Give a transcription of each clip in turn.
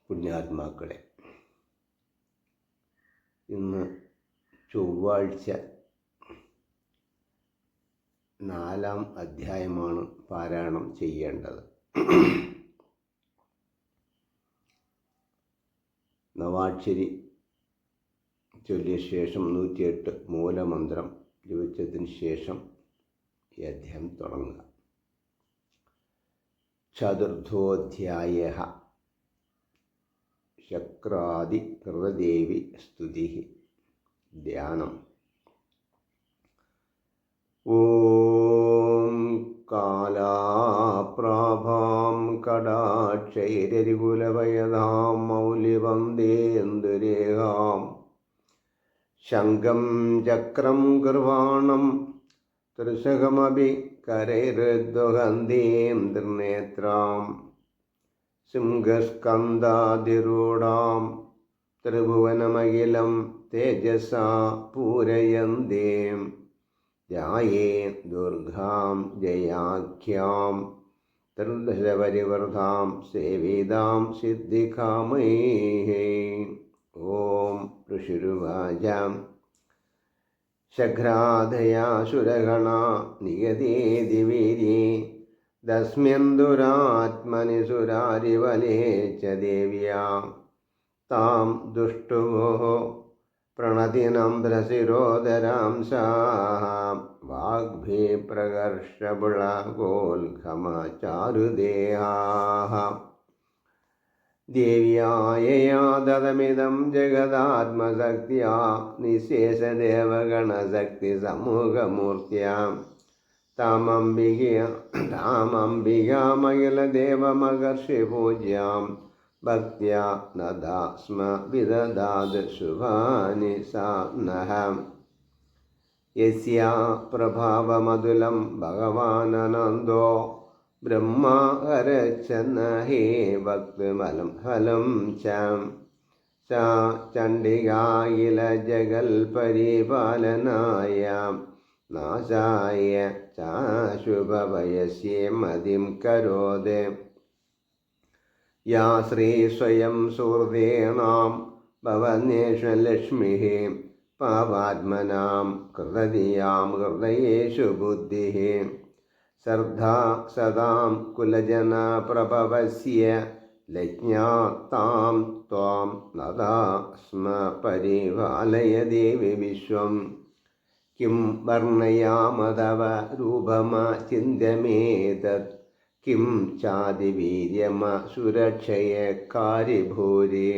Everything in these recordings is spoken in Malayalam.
പുണ്യാത്മാക്കളെ, ഇന്ന് ചൊവ്വാഴ്ച 4-ാം അധ്യായമാണ് പാരായണം ചെയ്യേണ്ടത്. നവാക്ഷരി ചൊല്ലിയ ശേഷം 108 മൂലമന്ത്രം ജപിച്ചതിന് ശേഷം ഈ അധ്യായം തുടങ്ങുക. ചതുർത്ഥോധ്യായഃ ശക്രാദി കൃതദേവി സ്തുതി. ധ്യാനം. ഓം കാലാപ്രാഭാം കടാക്ഷൈരരികുലവയതാം മൗലിവന്ദേന്ദുരേഹാം ശംഖം ചക്രം ഗർവാണം ത്രിശകമപി കരൈർദ്വഹന്തീം ത്രിനേത്രാം സിംഹസ്കന്ധാതിരൂഢാം ത്രിഭുവനമഖിലം തേജസാ പൂരയന്തീം ധ്യായേ ദുർഗാം ജയാഖ്യാം ത്രിദശപരിവൃതാം സേവിതാം സിദ്ധികാമൈഃ. ഓം ഋഷിരുവാച ശഘ്രാധയാസുരഗണാ നിയതേതി വീര്യേ തസ്മിന്ദുരാത്മനി സുരാരിവലേ ച ദേവ്യാ താം ദുഷ്ടുവോ പ്രണതിനമ്രശിരോദരാം സാം വാഗ്ഭിപ്രകർഷപുളകോൽഘമചാരുദേഹാഃ. ദേവ്യായയാ ദതമിദം ജഗദാത്മശക്ത്യാ നിശേഷദേവഗണശക്തിസമൂഹമൂർത്തിയാ താമംബികാമഖിലദേവമഹർഷിപൂജ്യാം ഭക്ത്യാ നദാ സ്മ വിദദാത് ശുഭാനി സാ നഃ. യസ്യാ പ്രഭാവമതുലം ഭഗവാനനന്ദോ ബ്രഹ്മാ ഹരച്ഛന്ന ഹേ ഭക്തിമലം ഫലം ച. സാ ചണ്ഡികാഖില ജഗൽപരിപാലനായ നാശായ ചാശുഭവയസ്യേ മതിം കരോദേ. യാ ശ്രീ സ്വയം സുഹൃദേനാം ഭവന്യേഷലക്ഷ്മിഃ പാപാത്മനാം കൃതധിയാം ഹൃദയേഷു ബുദ്ധിഃ. ശ്രദ്ധാ സദാം കുലജന പ്രഭവസ്യ ലജ്ഞാ താം ത്വാം നദാ സ്മ പരിപാലയ ദേവി വിശ്വം. കിം വർണ്ണയാമ തവ രൂപമചിന്യമേതത് കിം ചാതിവീര്യമസുരക്ഷയക്കാരി ഭൂരി.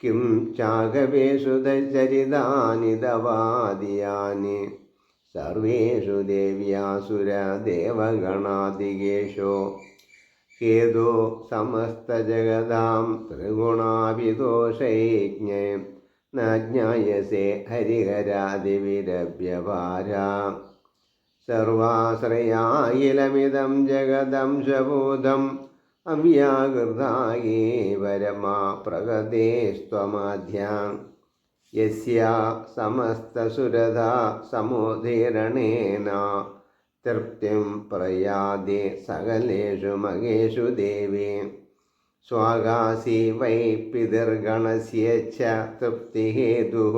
കിം ചാഗവേഷുതചരിതാനി തവാദിയാനി സർവേഷു ദേവ്യാസുരദേവഗണാദികേഷു. ഹേതോ സമസ്തജഗതാം ത്രിഗുണാവിദോഷൈജ്ഞേ ന ജ്ഞായസേ ഹരിഹരാദിവിരഭ്യപാരാ. സർവാശ്രയായിലമിദം ജഗദംശഭൂതം അവ്യാകൃതായേ പരമാ പ്രകൃതേസ്ത്വമാദ്ധ്യാം. യസ്യാ സമസ്തസുരധാ സമുദീരണേന തൃപ്തിം പ്രയാതി സകലേഷു മഹേഷു ദേവി. സ്വാകാസി വൈ പിതൃഗണസ്യ ച തൃപ്തിഹേതുഃ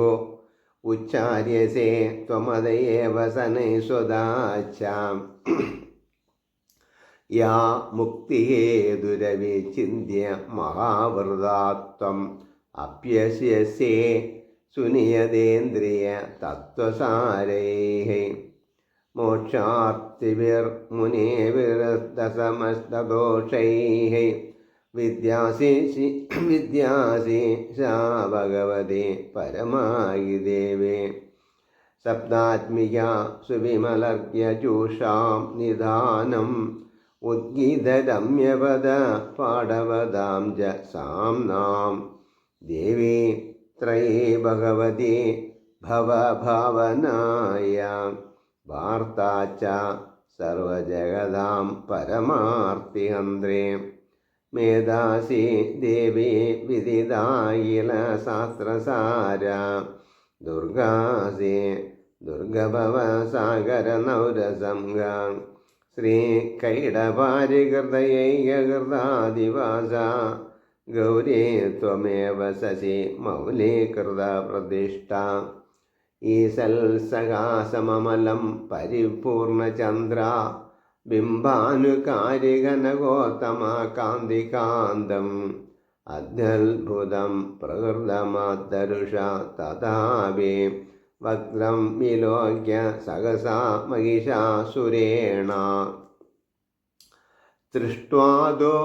ഉച്ചാര്യസേ ത്വമദയേവ ശനൈസ്വദാച്ചാം. യാ മുക്തിഹേതുരവിചിന്യ മഹാവൃതാത്വം അപ്യസ്യസേ സുനിയതേന്ദ്രിയ തത്വസാരൈഃ. മോക്ഷാർത്തിഭിർമുനിഭിർദശമസ്തദോഷൈഃ വിദ്യാസീശാ ഭഗവതി പരമായി ദേവി. സപ്താത്മികാ സുവിമലർഗ്യജൂഷാം നിധാനം ഉദ്ഗീതരമ്യപദ പാടവതാം ച സാംനാം. ദേവി ത്രയീ ഭഗവതി ഭവഭാവനായ വാർത്താ ച സർവജഗതാം പരമാർത്തിഹന്ത്രേ. മേധാസി ദേവി വിദിതായില ശാസ്ത്രസാര ദുർഗാസി ദുർഗഭവസാഗരനൗരസംഗ. ശ്രീകൈടപാരികൃതയൈകൃതാദിവാസ ഗൗരീ ത്വമേവ ശശി മൗലീകൃതപ്രതിഷ്ഠാ ഈശൽ സകാശമമലം പരിപൂർണചന്ദ്ര ബിംബാനുകാരികനഗോത്തമകാന്തികാന്തം അത്യത്ഭുതം പ്രകൃതമാതരുഷ തഥാപി വക്രം വിലോക്യ സഹസാ മഹിഷാസുരേണ ദൃഷ്ട്വാദോ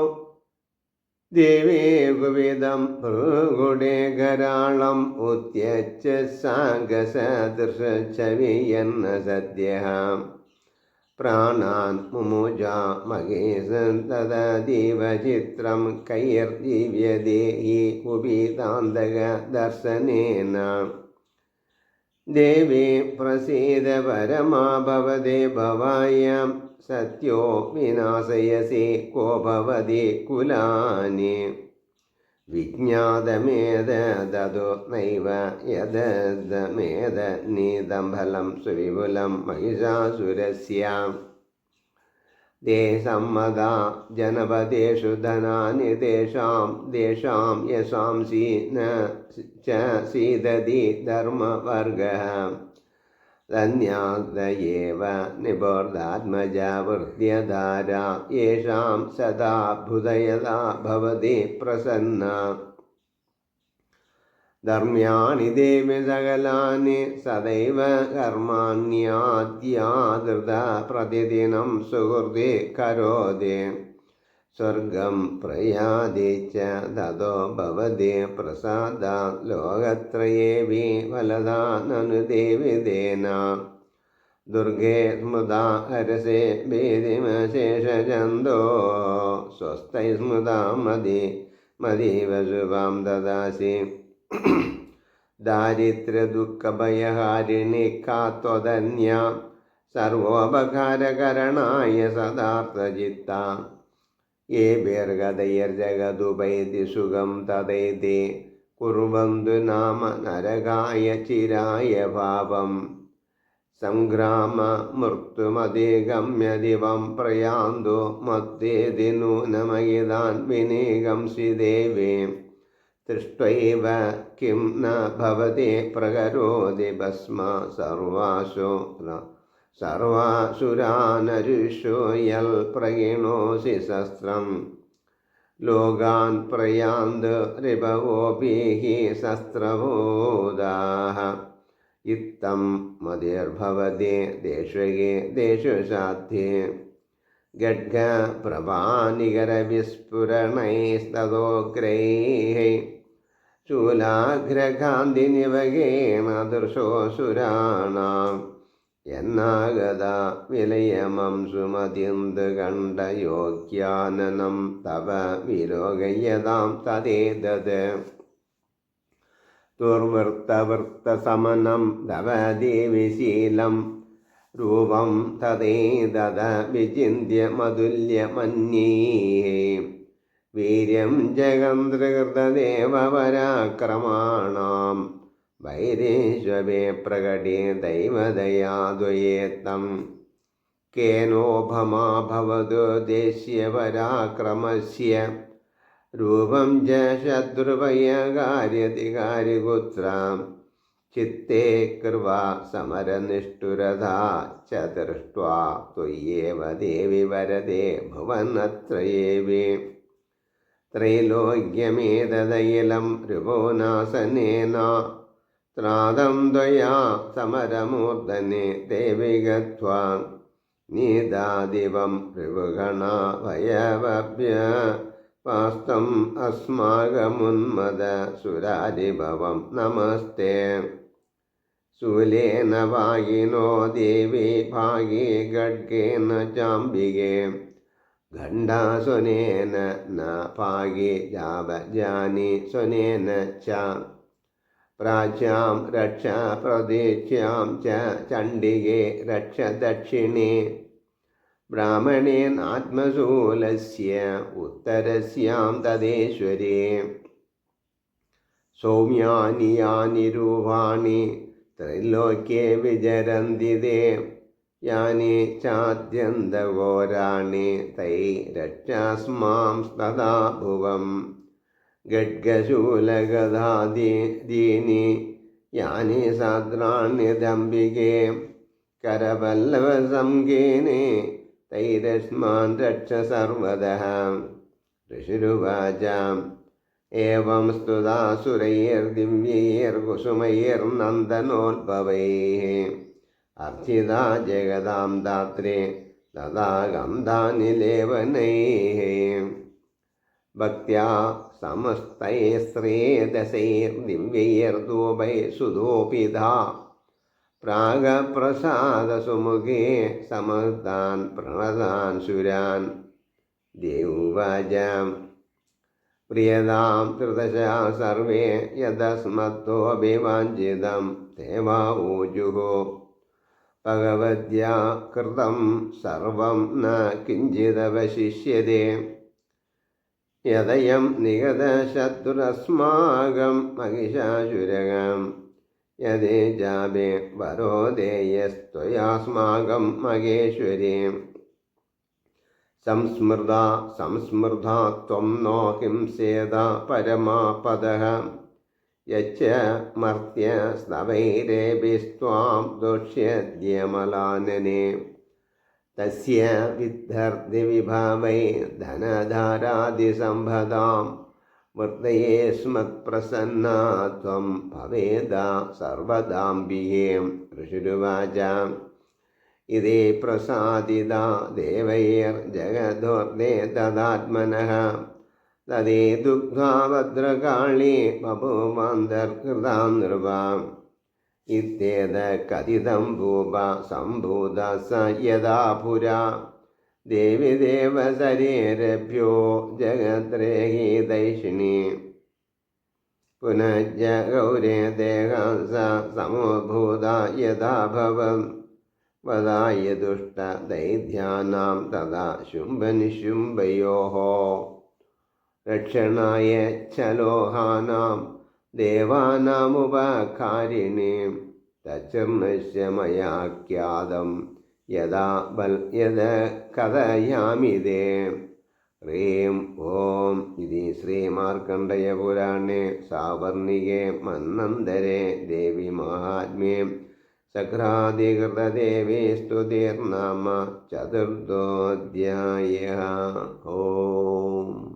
ദേവേകുവിധം ഭൃഗുടേ കരാളം ഉത്യച്ച സാഗസദൃശവിയെന്ന സദ്യ പ്രാണാൻ മുമുജ മഹേശൻ തദീവചിത്രം കൈർജീവ്യദേഹി ഉപീതാന്തക ദർശനേന ദേവി പ്രസീദ പരമാ ഭവതേ ഭവായാം സത്യോ വിനാശയസി കോ ഭവതി കുലാനി വിജ്ഞാതമേതോ നൈവ യദമേത നീതം ഫലം സുവിപുലം മഹിഷാസുരസ്യ ദേ സമ്മദാ ജനപദേഷു ധനാനി ദേശാം യശാംസി ന ച സീദതി ധർമ്മവർഗഃ ധന്യാദയേവ നിബോധാത്മജാ വൃത്യധാരാ യേഷാം സദാ ഭുതയതാ ഭവതി പ്രസന്ന ധർമ്മ്യാണി ദേവി സകലാനി സദൈവ കർമാണ്യാദ്യാദൃത പ്രതിദിനം സുഹൃതി കരോതി സ്വർഗം പ്രയാതി ച തതോ ഭവതി പ്രസാദാ ലോകത്രയേവി ഫലദാ നനു ദേവിദേന ദുർഗേ സ്മൃതാ ഹരസേ ഭീതിമശേഷചന്ദോ സ്വസ്ഥൈ സ്മൃതാ മദീവ ശുഭാം ദദാസി ദാരിദ്ര്യദുഃഖഭയഹാരിണി കാത്വധന്യ സർവോപകാരകരണായ സദാർത്ഥചിത്ത യേഭിർഗതൈർജഗതുപൈതി സുഖം തദൈതി കുർവന്തു നാമ നരകായ ചിരായ ഭാവം സംഗ്രാമ മൃത്യുമധിഗമ്യ ദിവം പ്രയാന്തു മത്തേതി നൂനമഹിതാൻ വിനിഗംസി ദേവി ദൃഷ്ട്വൈവ കിം ന ഭവതി പ്രകരോതി ഭസ്മ സർവാസുരാനരുഷോ യൽ പ്രഗിണോസി ശസ്ത്രം ലോകാൻ പ്രയാന്ത് രിപവോഭിഹി ശസ്ത്രബോധാഃ ഇത്തം മതിർഭവതി ദേശേ ദേശു സാധ്യേ ഗഡ്ഗപ്രഭാനികരവിസ്ഫുരണൈസ്തദോഗ്രൈഃ ശൂലാഗ്രകാന്തിനിവഗേന ദൃശോസുരാണാം എന്നാഗത വിലയമം സുമതിന്ത് കണ്ഠയോഗ്യാനനം തവ വിലോകയതാം തദേതത് ദുർവൃത്തവൃത്തസമനം തവ ദേവിശീലം രൂപം തദേതത വിചിന്യ മതുല്യമന്യേ വീര്യം ജഗന്ത്രകൃതദേവപരാക്രമാണാം വൈരേശ്വരേ പ്രകടേ ദൈവദയാദ്വയേത്തം കേനോപമാ ഭവതോ ദേശ്യപരാക്രമസ്യ രൂപം ച ശത്രുഭയകാര്യധികാരിപുത്രാം ചിത്തേ കൃവാ സമരനിഷ്ഠുരതാ ച ദൃഷ്ട്വാ ത്വയ്യേവ ദേവി വരദേ ഭുവനത്രയേവി ത്രൈലോക്യമേതദൈലം രിപുനാശനേന ത്രാതം ത്വയാ സമരമൂർധനെ ദേവി ഗത്വാ നീതാദിവം രിപുഗണാ ഭയവഭ്യ പാസ്തം അസ്മാകമുന്മദ സുരാരിഭവം നമസ്തേ ശൂലേന വായിനോ ദേവി ഭാഗേ ഖഡ്ഗേന ചാംബികേ ഖണ്ഡാസുനേന ന ഭാഗേ ജാവജാനി സുനേന ച പ്രാച്യാം രക്ഷ പ്രദേശ്യാം ച ചണ്ഡികേ രക്ഷ ദക്ഷിണേ ബ്രാഹ്മണേനാത്മശൂലസ്യ ഉത്തരസ്യാം തദേശ്വരേ സൗമ്യാനി യാനി രൂപാണി ത്രൈലോക്യേ വിചരന്തി തേ യാനി ചാദ്യന്തഘോരാണി തൈ രക്ഷാസ്മാം തഥാ ഭുവം ഖഡ്ഗശൂലഗദാദീനി യാനി സാദ്രാണ്യദംബികേ കരപല്ലവസംഗേനെ തൈരസ്മാൻ രക്ഷ സർവദഃ. ഋഷിരുവാച ഏവം സ്തുതാസുരൈർദിവ്യൈർകുസുമൈർനന്ദനോദ്ഭവൈः അർച്ചിതാ ജഗതാം ധാത്രീ തഥാ ഗന്ധാനിലേവനൈः. ഭക്ത്യാ സമസ്തൈസ്ത്രേദശൈർദിവ്യൈർധൂപൈ സുധൂപിതാ പ്രാഗപ്രസാദസുമുഖേ സമർത്താൻ പ്രണതാൻ സുരാൻ. ദേവുവാച പ്രിയതാം ത്രിദശാ സർവേ യദസ്മത്തോഭിവാഞ്ചിതം ദേവാ ഊജുഃ ഭഗവദ്യാ കൃതം സർവം ന കിഞ്ചിദവശിഷ്യതേ. യദയം നിഗതശത്രുരസ്മാകം മഹിഷാസുരകം യദേജാപേ വരോ ദേയസ്ത്വയാസ്മാകം മഹേശ്വരീ. സംസ്മൃതാ ത്വം നോ ഹിംസേത പരമാപദഃ യച്ഛ മർത്യസ്തവൈരേഭിസ്ത്വാം ദുഷ്യദ്യമലാനനെ. തസ്യ വിദ്ധർദിവിഭാവൈ ധനധാരാദിസമ്പദാം മൃതയേസ്മത്പ്രസന്നാ ത്വം ഭവേദ സർവദാംബികേ. ഋഷിരുവാച ഇതി പ്രസാദിത ദേവൈർജഗദോർധേ തദാത്മനഃ തദേ ദുഗ്ധ്വാ ഭദ്രകാളീ ബഭൂവാന്തർകൃതാ നൃപാം. ഇത്യേതത് കഥിതം ഭൂപ സംഭൂത സ യഥാ പുരാ ദേവി ദേവസരേരഭ്യോ ജഗത്രേഹി ദൈഷിണീ. പുനഃ ഗൗരേ ദേഹാംസ സമോഭൂത യഥാ ഭവം വദായ ദുഷ്ട ദൈത്യാനാം തഥാ ശുംഭനിശുംഭയോഃ. രക്ഷണായ ഛലോഹാനാം ദേവാനാമുപകാരിണീ തച്ഛർണസ്യ മയാഖ്യാതം യദാ കഥയാമി തേ. ഹ്രീം ഓം ഇതി ശ്രീമാർക്കണ്ഡേയപുരാണേ സാവർണികേ മന്വന്തരേ ദേവി മഹാത്മ്യേ സക്രാധികൃതദേവീ സ്തുതിർനാമ ചതുർത്ഥോऽധ്യായഃ. ഓം.